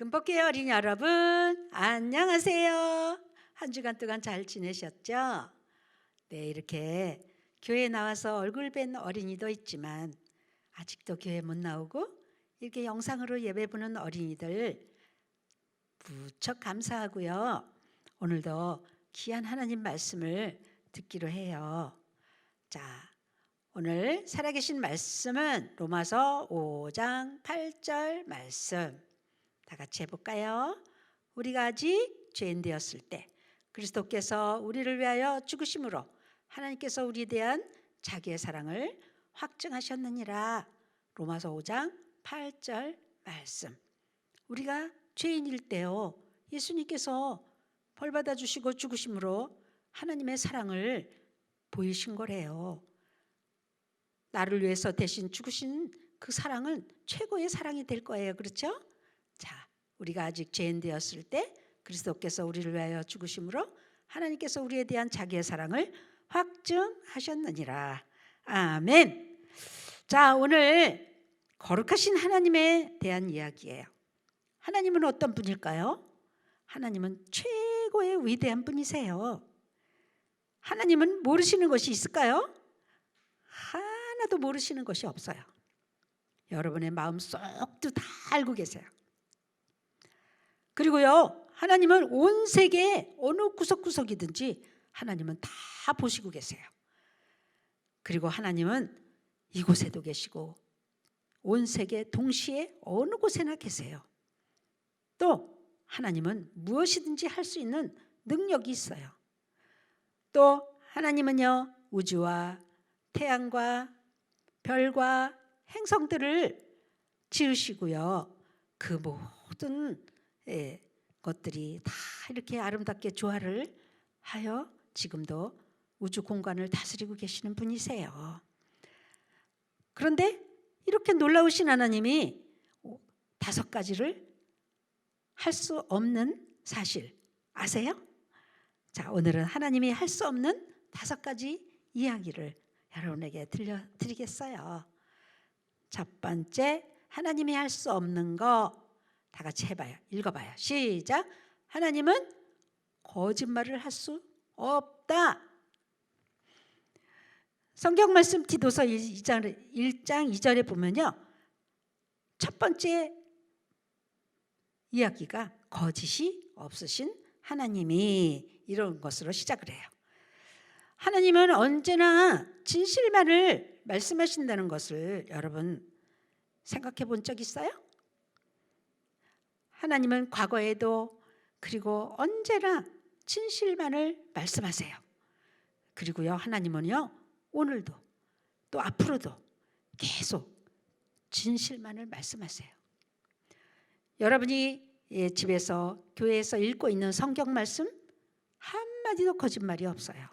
금복교회 어린이 여러분, 안녕하세요. 한 주간 동안 잘 지내셨죠? 네, 이렇게 교회에 나와서 얼굴 뵌 어린이도 있지만 아직도 교회 못 나오고 이렇게 영상으로 예배 보는 어린이들 무척 감사하고요. 오늘도 귀한 하나님 말씀을 듣기로 해요. 자, 오늘 살아계신 말씀은 로마서 5장 8절 말씀. 다 같이 해볼까요? 우리가 아직 죄인 되었을 때 그리스도께서 우리를 위하여 죽으심으로 하나님께서 우리에 대한 자기의 사랑을 확증하셨느니라. 로마서 5장 8절 말씀. 우리가 죄인일 때요, 예수님께서 벌 받아 주시고 죽으심으로 하나님의 사랑을 보이신 거래요. 나를 위해서 대신 죽으신 그 사랑은 최고의 사랑이 될 거예요. 그렇죠? 자, 우리가 아직 죄인 되었을 때 그리스도께서 우리를 위하여 죽으심으로 하나님께서 우리에 대한 자기의 사랑을 확증하셨느니라. 아멘. 자, 오늘 거룩하신 하나님에 대한 이야기예요. 하나님은 어떤 분일까요? 하나님은 최고의 위대한 분이세요. 하나님은 모르시는 것이 있을까요? 하나도 모르시는 것이 없어요. 여러분의 마음속도 다 알고 계세요. 그리고요, 하나님은 온 세계 어느 구석구석이든지 하나님은 다 보시고 계세요. 그리고 하나님은 이곳에도 계시고 온 세계 동시에 어느 곳에나 계세요. 또 하나님은 무엇이든지 할 수 있는 능력이 있어요. 또 하나님은요, 우주와 태양과 별과 행성들을 지으시고요, 그 모든 것들이 다 이렇게 아름답게 조화를 하여 지금도 우주 공간을 다스리고 계시는 분이세요. 그런데 이렇게 놀라우신 하나님이 5가지를 할 수 없는 사실 아세요? 자, 오늘은 하나님이 할 수 없는 5가지 이야기를 여러분에게 들려드리겠어요. 첫 번째, 하나님이 할 수 없는 거 다 같이 해봐요. 읽어봐요. 시작. 하나님은 거짓말을 할 수 없다. 성경 말씀 디도서 1장 2절에 보면요, 첫 번째 이야기가 거짓이 없으신 하나님이 이런 것으로 시작을 해요. 하나님은 언제나 진실만을 말씀하신다는 것을 여러분 생각해 본 적 있어요? 하나님은 과거에도 그리고 언제나 진실만을 말씀하세요. 그리고요, 하나님은요, 오늘도 또 앞으로도 계속 진실만을 말씀하세요. 여러분이 집에서 교회에서 읽고 있는 성경 말씀 한마디도 거짓말이 없어요.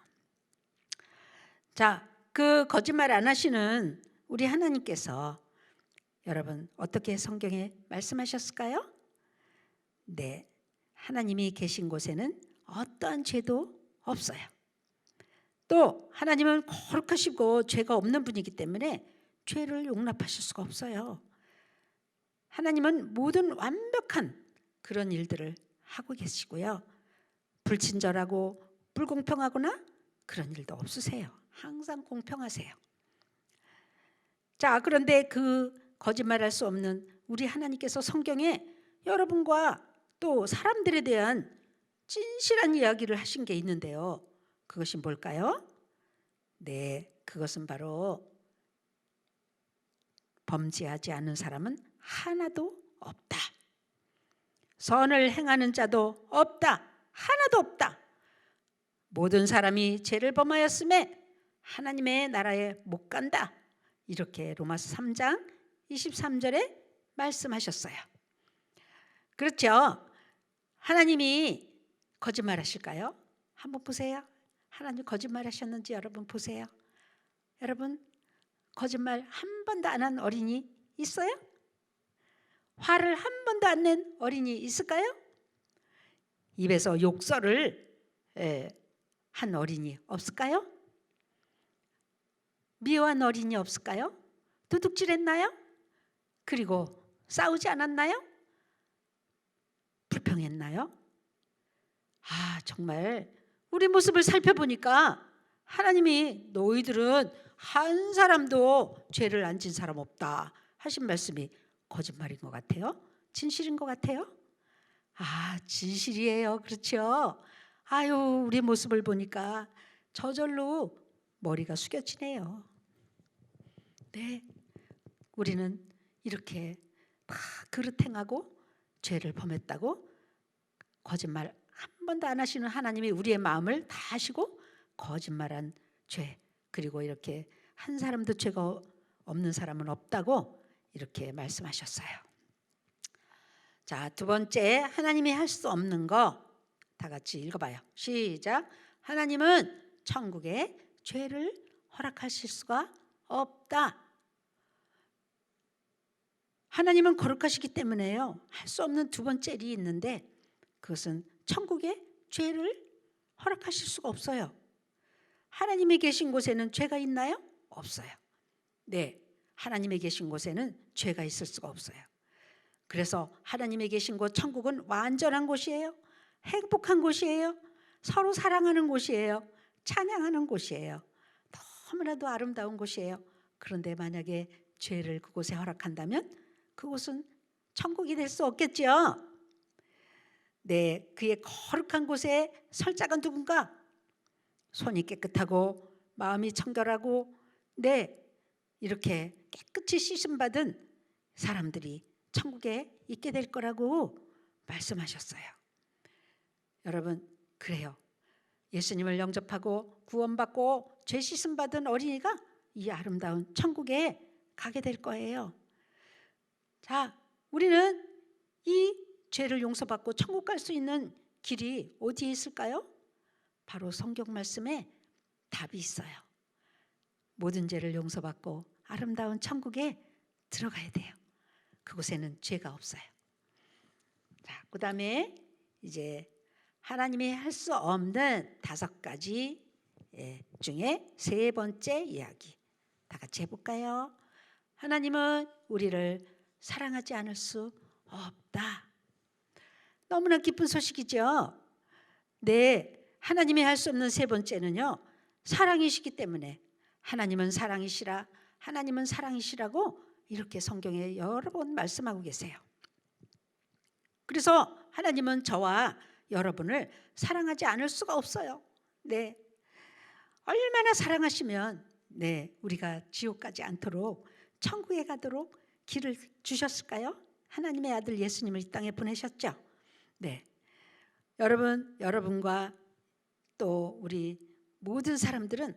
자, 그 거짓말 안 하시는 우리 하나님께서 여러분 어떻게 성경에 말씀하셨을까요? 네, 하나님이 계신 곳에는 어떠한 죄도 없어요. 또 하나님은 거룩하시고 죄가 없는 분이기 때문에 죄를 용납하실 수가 없어요. 하나님은 모든 완벽한 그런 일들을 하고 계시고요, 불친절하고 불공평하거나 그런 일도 없으세요. 항상 공평하세요. 자, 그런데 그 거짓말할 수 없는 우리 하나님께서 성경에 여러분과 또 사람들에 대한 진실한 이야기를 하신 게 있는데요, 그것이 뭘까요? 네, 그것은 바로 범죄하지 않는 사람은 하나도 없다. 선을 행하는 자도 없다. 하나도 없다. 모든 사람이 죄를 범하였음에 하나님의 나라에 못 간다. 이렇게 로마서 3장 23절에 말씀하셨어요. 그렇죠? 하나님이 거짓말하실까요? 한번 보세요. 하나님 거짓말하셨는지 여러분 보세요. 여러분 거짓말 한 번도 안 한 어린이 있어요? 화를 한 번도 안 낸 어린이 있을까요? 입에서 욕설을 한 어린이 없을까요? 미워한 어린이 없을까요? 도둑질했나요? 그리고 싸우지 않았나요? 불평했나요? 정말 우리 모습을 살펴보니까 하나님이 너희들은 한 사람도 죄를 안 진 사람 없다 하신 말씀이 거짓말인 것 같아요? 진실인 것 같아요? 진실이에요. 그렇죠? 우리 모습을 보니까 저절로 머리가 숙여지네요. 네, 우리는 이렇게 다 그릇 행하고 죄를 범했다고 거짓말 한 번도 안 하시는 하나님이 우리의 마음을 다 아시고 거짓말한 죄, 그리고 이렇게 한 사람도 죄가 없는 사람은 없다고 이렇게 말씀하셨어요. 자, 두 번째, 하나님이 할 수 없는 거 다 같이 읽어봐요. 시작. 하나님은 천국에 죄를 허락하실 수가 없다. 하나님은 거룩하시기 때문에요. 할 수 없는 두 번째 일이 있는데 그것은 천국에 죄를 허락하실 수가 없어요. 하나님이 계신 곳에는 죄가 있나요? 없어요. 네, 하나님이 계신 곳에는 죄가 있을 수가 없어요. 그래서 하나님이 계신 곳 천국은 완전한 곳이에요. 행복한 곳이에요. 서로 사랑하는 곳이에요. 찬양하는 곳이에요. 너무나도 아름다운 곳이에요. 그런데 만약에 죄를 그곳에 허락한다면 그곳은 천국이 될 수 없겠죠. 네, 그의 거룩한 곳에 설 자가 누군가? 손이 깨끗하고 마음이 청결하고 이렇게 깨끗이 씻음받은 사람들이 천국에 있게 될 거라고 말씀하셨어요. 여러분, 그래요. 예수님을 영접하고 구원받고 죄 씻음받은 어린이가 이 아름다운 천국에 가게 될 거예요. 자, 우리는 이 죄를 용서받고 천국 갈 수 있는 길이 어디에 있을까요? 바로 성경 말씀에 답이 있어요. 모든 죄를 용서받고 아름다운 천국에 들어가야 돼요. 그곳에는 죄가 없어요. 자, 그다음에 이제 하나님이 할 수 없는 5가지 중에 세 번째 이야기 다 같이 해볼까요? 하나님은 우리를 사랑하지 않을 수 없다. 너무나 기쁜 소식이죠. 네, 하나님이 할 수 없는 세 번째는요, 사랑이시기 때문에 하나님은 사랑이시라, 하나님은 사랑이시라고 이렇게 성경에 여러 번 말씀하고 계세요. 그래서 하나님은 저와 여러분을 사랑하지 않을 수가 없어요. 네, 얼마나 사랑하시면 우리가 지옥 가지 않도록 천국에 가도록 길을 주셨을까요? 하나님의 아들 예수님을 이 땅에 보내셨죠. 네, 여러분과 또 우리 모든 사람들은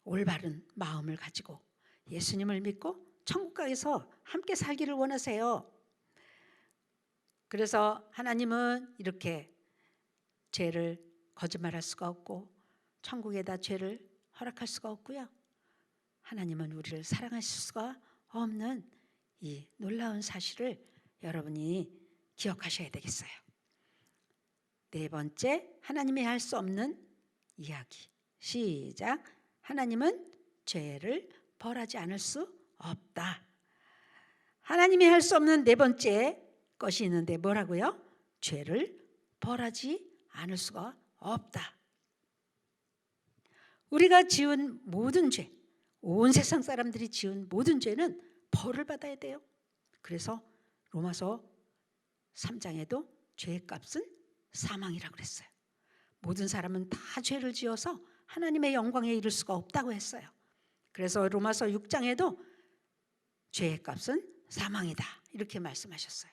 올바른 마음을 가지고 예수님을 믿고 천국가에서 함께 살기를 원하세요. 그래서 하나님은 이렇게 죄를 거짓말할 수가 없고 천국에다 죄를 허락할 수가 없고요. 하나님은 우리를 사랑하실 수가 없는 이 놀라운 사실을 여러분이 기억하셔야 되겠어요. 네 번째, 하나님이 할 수 없는 이야기. 시작. 하나님은 죄를 벌하지 않을 수 없다. 하나님이 할 수 없는 네 번째 것이 있는데 뭐라고요? 죄를 벌하지 않을 수가 없다. 우리가 지은 모든 죄, 온 세상 사람들이 지은 모든 죄는 벌을 받아야 돼요. 그래서 로마서 3장에도 죄의 값은 사망이라고 그랬어요. 모든 사람은 다 죄를 지어서 하나님의 영광에 이를 수가 없다고 했어요. 그래서 로마서 6장에도 죄의 값은 사망이다 이렇게 말씀하셨어요.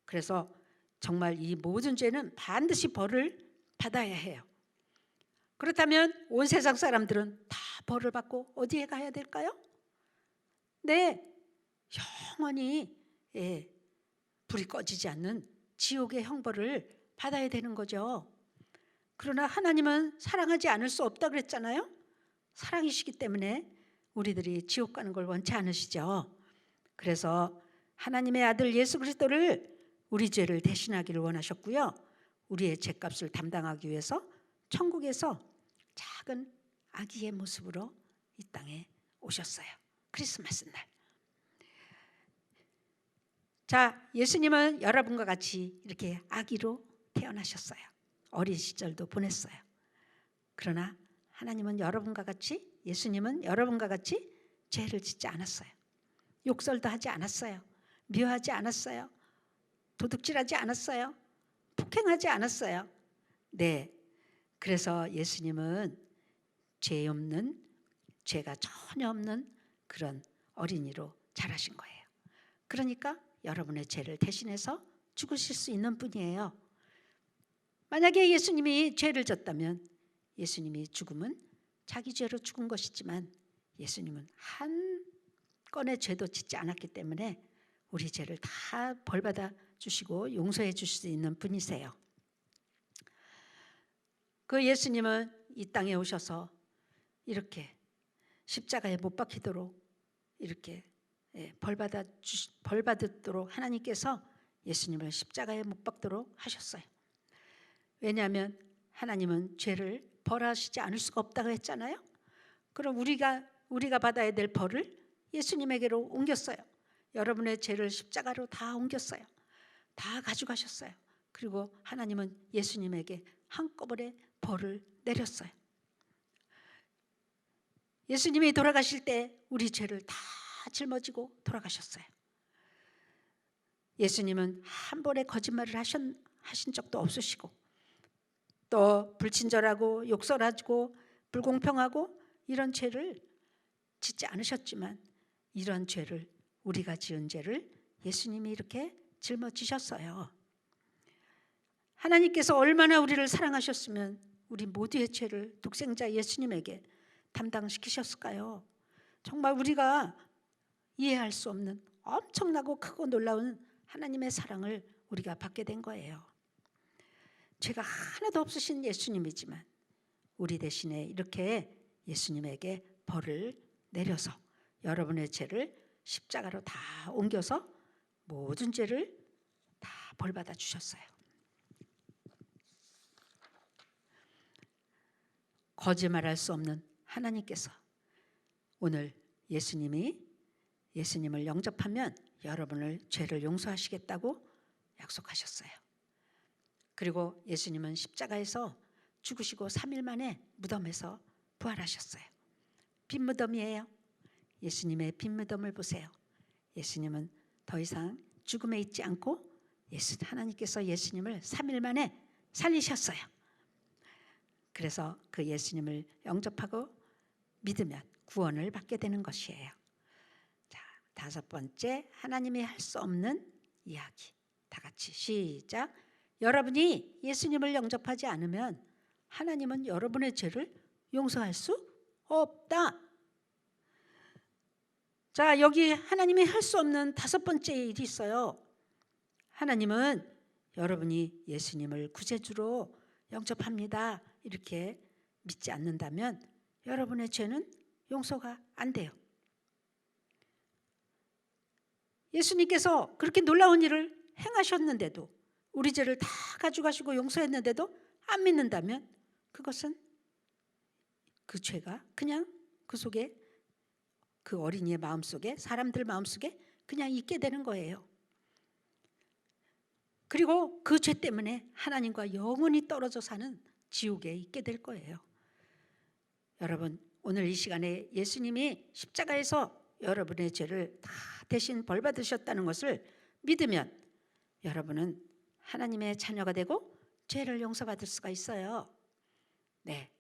그래서 정말 이 모든 죄는 반드시 벌을 받아야 해요. 그렇다면 온 세상 사람들은 다 벌을 받고 어디에 가야 될까요? 네, 영원히 불이 꺼지지 않는 지옥의 형벌을 받아야 되는 거죠. 그러나 하나님은 사랑하지 않을 수 없다 그랬잖아요. 사랑이시기 때문에 우리들이 지옥 가는 걸 원치 않으시죠. 그래서 하나님의 아들 예수 그리스도를 우리 죄를 대신하기를 원하셨고요. 우리의 죄값을 담당하기 위해서 천국에서 작은 아기의 모습으로 이 땅에 오셨어요. 크리스마스 날. 자, 예수님은 여러분과 같이 이렇게 아기로 태어나셨어요. 어린 시절도 보냈어요. 그러나 하나님은 여러분과 같이, 예수님은 여러분과 같이 죄를 짓지 않았어요. 욕설도 하지 않았어요. 미워하지 않았어요. 도둑질하지 않았어요. 폭행하지 않았어요. 네, 그래서 예수님은 죄 없는, 죄가 전혀 없는 그런 어린이로 자라신 거예요. 그러니까 여러분의 죄를 대신해서 죽으실 수 있는 분이에요. 만약에 예수님이 죄를 졌다면 예수님이 죽음은 자기 죄로 죽은 것이지만 예수님은 한 건의 죄도 짓지 않았기 때문에 우리 죄를 다 벌받아 주시고 용서해 주실 수 있는 분이세요. 그 예수님은 이 땅에 오셔서 이렇게 십자가에 못 박히도록 이렇게 벌받도록 하나님께서 예수님을 십자가에 못 박도록 하셨어요. 왜냐하면 하나님은 죄를 벌하시지 않을 수가 없다고 했잖아요. 그럼 우리가 받아야 될 벌을 예수님에게로 옮겼어요. 여러분의 죄를 십자가로 다 옮겼어요. 다 가져가셨어요. 그리고 하나님은 예수님에게 한꺼번에 벌을 내렸어요. 예수님이 돌아가실 때 우리 죄를 다 짊어지고 돌아가셨어요. 예수님은 한 번에 거짓말을 하신 적도 없으시고 또 불친절하고 욕설하고 불공평하고 이런 죄를 짓지 않으셨지만 이런 죄를, 우리가 지은 죄를 예수님이 이렇게 짊어지셨어요. 하나님께서 얼마나 우리를 사랑하셨으면 우리 모두의 죄를 독생자 예수님에게 담당시키셨을까요? 정말 우리가 이해할 수 없는 엄청나고 크고 놀라운 하나님의 사랑을 우리가 받게 된 거예요. 죄가 하나도 없으신 예수님이지만 우리 대신에 이렇게 예수님에게 벌을 내려서 여러분의 죄를 십자가로 다 옮겨서 모든 죄를 다 벌받아 주셨어요. 거짓말할 수 없는 하나님께서 오늘 예수님을 영접하면 여러분을 죄를 용서하시겠다고 약속하셨어요. 그리고 예수님은 십자가에서 죽으시고 3일 만에 무덤에서 부활하셨어요. 빈 무덤이에요. 예수님의 빈 무덤을 보세요. 예수님은 더 이상 죽음에 있지 않고 하나님께서 예수님을 3일 만에 살리셨어요. 그래서 그 예수님을 영접하고 믿으면 구원을 받게 되는 것이에요. 자, 5번째, 하나님이 할 수 없는 이야기. 다 같이 시작. 여러분이 예수님을 영접하지 않으면 하나님은 여러분의 죄를 용서할 수 없다. 자, 여기 하나님이 할 수 없는 5번째 일이 있어요. 하나님은 여러분이 예수님을 구세주로 영접합니다, 이렇게 믿지 않는다면 여러분의 죄는 용서가 안 돼요. 예수님께서 그렇게 놀라운 일을 행하셨는데도, 우리 죄를 다 가져가시고 용서했는데도 안 믿는다면 그것은 그 죄가 그냥 그 속에, 그 어린이의 마음속에, 사람들 마음속에 그냥 있게 되는 거예요. 그리고 그 죄 때문에 하나님과 영원히 떨어져 사는 지옥에 있게 될 거예요. 여러분, 오늘 이 시간에 예수님이 십자가에서 여러분의 죄를 다 대신 벌 받으셨다는 것을 믿으면 여러분은 하나님의 자녀가 되고 죄를 용서받을 수가 있어요. 네,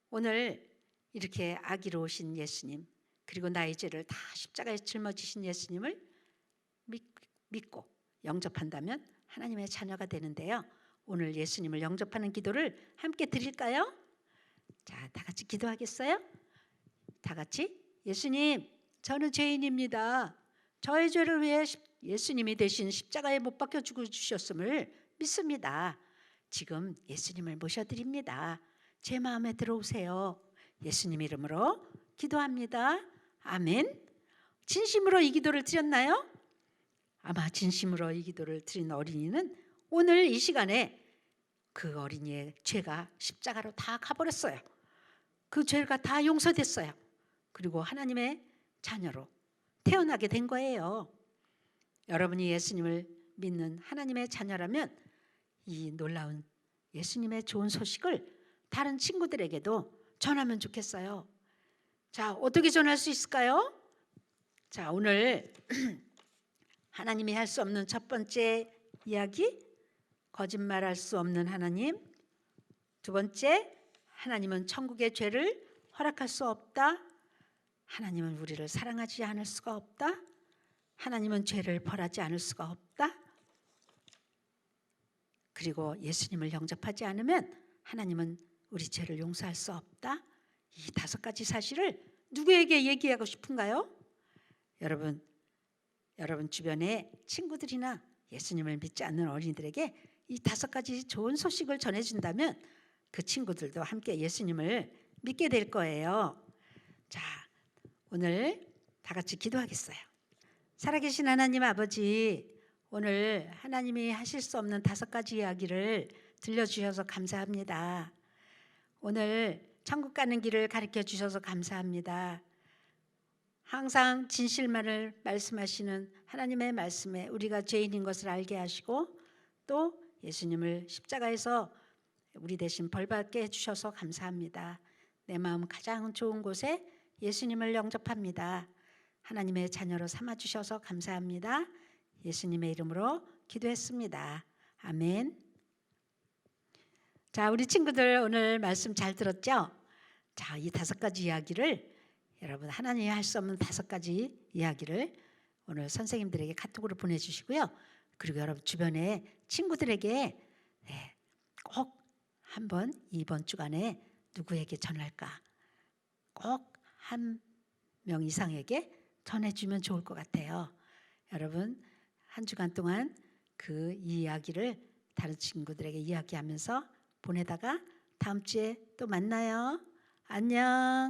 오늘 이렇게 아기로 오신 예수님, 그리고 나의 죄를 다 십자가에 짊어지신 예수님을 믿고 영접한다면 하나님의 자녀가 되는데요. 오늘 예수님을 영접하는 기도를 함께 드릴까요? 자, 다 같이 기도하겠어요? 다 같이. 예수님, 저는 죄인입니다. 저의 죄를 위해 예수님이 대신 십자가에 못 박혀 죽으셨음을 믿습니다. 지금 예수님을 모셔드립니다. 제 마음에 들어오세요. 예수님 이름으로 기도합니다. 아멘. 진심으로 이 기도를 드렸나요? 아마 진심으로 이 기도를 드린 어린이는 오늘 이 시간에 그 어린이의 죄가 십자가로 다 가버렸어요. 그 죄가 다 용서됐어요. 그리고 하나님의 자녀로 태어나게 된 거예요. 여러분이 예수님을 믿는 하나님의 자녀라면 이 놀라운 예수님의 좋은 소식을 다른 친구들에게도 전하면 좋겠어요. 자, 어떻게 전할 수 있을까요? 자, 오늘 하나님이 할 수 없는 첫 번째 이야기, 거짓말할 수 없는 하나님. 두 번째, 하나님은 천국의 죄를 허락할 수 없다. 하나님은 우리를 사랑하지 않을 수가 없다. 하나님은 죄를 벌하지 않을 수가 없다. 그리고 예수님을 영접하지 않으면 하나님은 우리 죄를 용서할 수 없다. 이 5가지 사실을 누구에게 얘기하고 싶은가요? 여러분 주변에 친구들이나 예수님을 믿지 않는 어린이들에게 이 5가지 좋은 소식을 전해준다면 그 친구들도 함께 예수님을 믿게 될 거예요. 자, 오늘 다 같이 기도하겠어요. 살아계신 하나님 아버지, 오늘 하나님이 하실 수 없는 5가지 이야기를 들려주셔서 감사합니다. 오늘 천국 가는 길을 가르쳐 주셔서 감사합니다. 항상 진실만을 말씀하시는 하나님의 말씀에 우리가 죄인인 것을 알게 하시고 또 예수님을 십자가에서 우리 대신 벌받게 해주셔서 감사합니다. 내 마음 가장 좋은 곳에 예수님을 영접합니다. 하나님의 자녀로 삼아주셔서 감사합니다. 예수님의 이름으로 기도했습니다. 아멘. 자, 우리 친구들 오늘 말씀 잘 들었죠? 자, 이 5가지 이야기를 여러분 하나님이 할 수 없는 5가지 이야기를 오늘 선생님들에게 카톡으로 보내주시고요. 그리고 여러분 주변에 친구들에게 꼭 한번 이번 주간에 누구에게 전할까? 꼭 한 명 이상에게 전해주면 좋을 것 같아요. 여러분 한 주간 동안 그 이야기를 다른 친구들에게 이야기하면서 보내다가 다음 주에 또 만나요. 안녕.